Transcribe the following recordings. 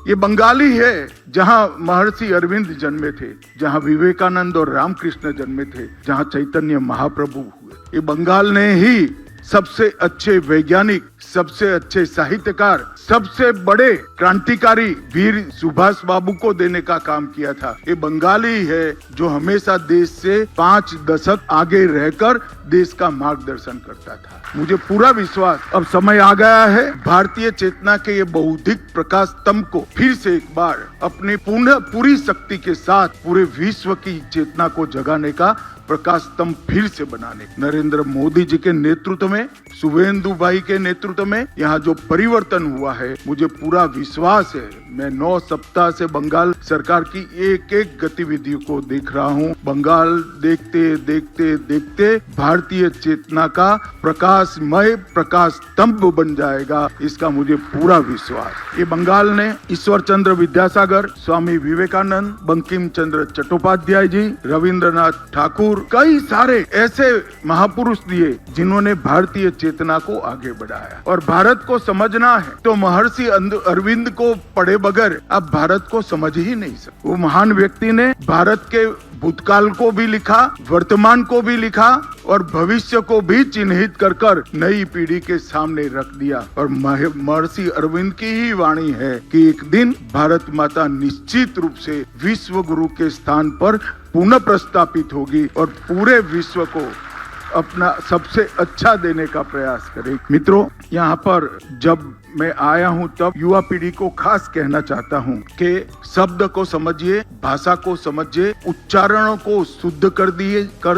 ये बंगाली है जहाँ महर्षि अरविंद जन्मे थे, जहाँ विवेकानंद और रामकृष्ण जन्मे थे, जहाँ चैतन्य महाप्रभु हुए। ये बंगाल ने ही सबसे अच्छे वैज्ञानिक, सबसे अच्छे साहित्यकार, सबसे बड़े क्रांतिकारी वीर सुभाष बाबू को देने का काम किया था। ये बंगाली है जो हमेशा देश से 5 दशक आगे रहकर देश का मार्गदर्शन करता था। मुझे पूरा विश्वास अब समय आ गया है भारतीय चेतना के ये बौद्धिक प्रकाश स्तंभ को फिर से एक बार अपनी पूरी शक्ति के साथ पूरे विश्व की चेतना को जगाने का प्रकाश स्तंभ फिर से बनाने। नरेंद्र मोदी जी के नेतृत्व में, शुभेंदु भाई के नेतृत्व में यहाँ जो परिवर्तन हुआ है, मुझे पूरा विश्वास है। मैं 9 सप्ताह से बंगाल सरकार की एक एक गतिविधियों को देख रहा हूँ। बंगाल देखते देखते देखते भारतीय चेतना का प्रकाशमय प्रकाश स्तंभ बन जाएगा, इसका मुझे पूरा विश्वास। ये बंगाल ने ईश्वर चंद्र विद्यासागर, स्वामी विवेकानंद, बंकिम चंद्र चट्टोपाध्याय जी, रविंद्रनाथ ठाकुर, कई सारे ऐसे महापुरुष दिए जिन्होंने भारतीय चेतना को आगे बढ़ाया। और भारत को समझना है तो महर्षि अरविंद को पढ़े बगैर आप भारत को समझ ही नहीं सकते। वो महान व्यक्ति ने भारत के भूतकाल को भी लिखा, वर्तमान को भी लिखा और भविष्य को भी चिन्हित कर नई पीढ़ी के सामने रख दिया। और महर्षि अरविंद की ही वाणी है कि एक दिन भारत माता निश्चित रूप से विश्व गुरु के स्थान पर पुनः प्रस्थापित होगी और पूरे विश्व को अपना सबसे अच्छा देने का प्रयास करेगी। मित्रों, यहाँ पर जब मैं आया हूँ तब युवा पीढ़ी को खास कहना चाहता हूँ कि शब्द को समझिए, भाषा को समझिए, उच्चारणों को शुद्ध कर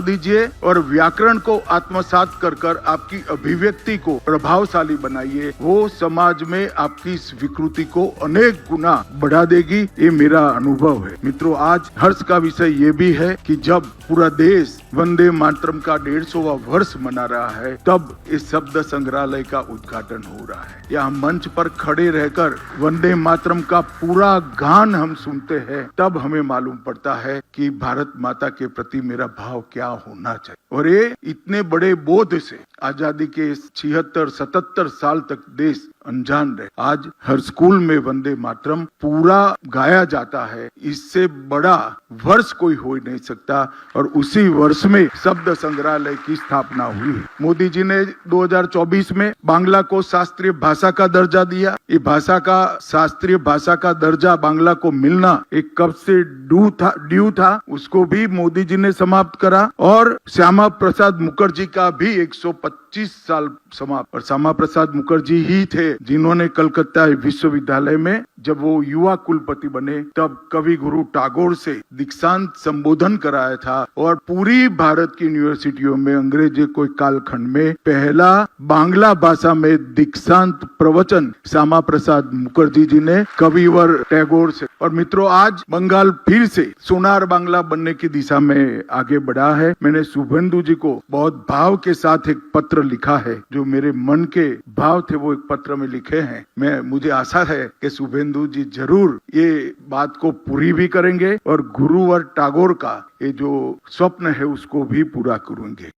दीजिए और व्याकरण को आत्मसात कर आपकी अभिव्यक्ति को प्रभावशाली बनाइए। वो समाज में आपकी स्वीकृति को अनेक गुना बढ़ा देगी। ये मेरा अनुभव है। मित्रों, आज हर्ष का विषय ये भी है कि जब पूरा देश वंदे मातरम का 150वां वर्ष मना रहा है, तब इस शब्द संग्रहालय का उद्घाटन हो रहा है। यहाँ मंच पर खड़े रहकर वंदे मातरम का पूरा गान हम सुनते हैं, तब हमें मालूम पड़ता है कि भारत माता के प्रति मेरा भाव क्या होना चाहिए। और ये इतने बड़े बोध से आजादी के 76-77 साल तक देश अनजान रहे। आज हर स्कूल में वंदे मातरम पूरा गाया जाता है। इससे बड़ा वर्ष कोई हो ही नहीं सकता। और उसी वर्ष में शब्द संग्रहालय की स्थापना हुई। मोदी जी ने 2024 में बांग्ला को शास्त्रीय भाषा का दर्जा दिया। ये भाषा का शास्त्रीय भाषा का दर्जा बांग्ला को मिलना एक कब से ड्यू था, उसको भी मोदी जी ने समाप्त करा। और श्यामा प्रसाद मुखर्जी का भी 125 साल समाप्त। और श्यामा प्रसाद मुखर्जी ही थे जिन्होंने कलकत्ता विश्वविद्यालय में जब वो युवा कुलपति बने तब कवि गुरु टैगोर से दीक्षांत संबोधन कराया था। और पूरी भारत की यूनिवर्सिटियों में अंग्रेजी कोई कालखंड में पहला बांग्ला भाषा में दीक्षांत प्रवचन श्यामा प्रसाद मुखर्जी जी ने कविवर टैगोर से। और मित्रों, आज बंगाल फिर से सोनार बांग्ला बनने की दिशा में आगे बढ़ा है। मैंने शुभेंदु जी को बहुत भाव के साथ एक पत्र लिखा है। जो मेरे मन के भाव थे वो एक पत्र में लिखे हैं। मुझे आशा है कि शुभेंदु जी जरूर ये बात को पूरी भी करेंगे और गुरुवर टैगोर का ये जो स्वप्न है उसको भी पूरा करेंगे।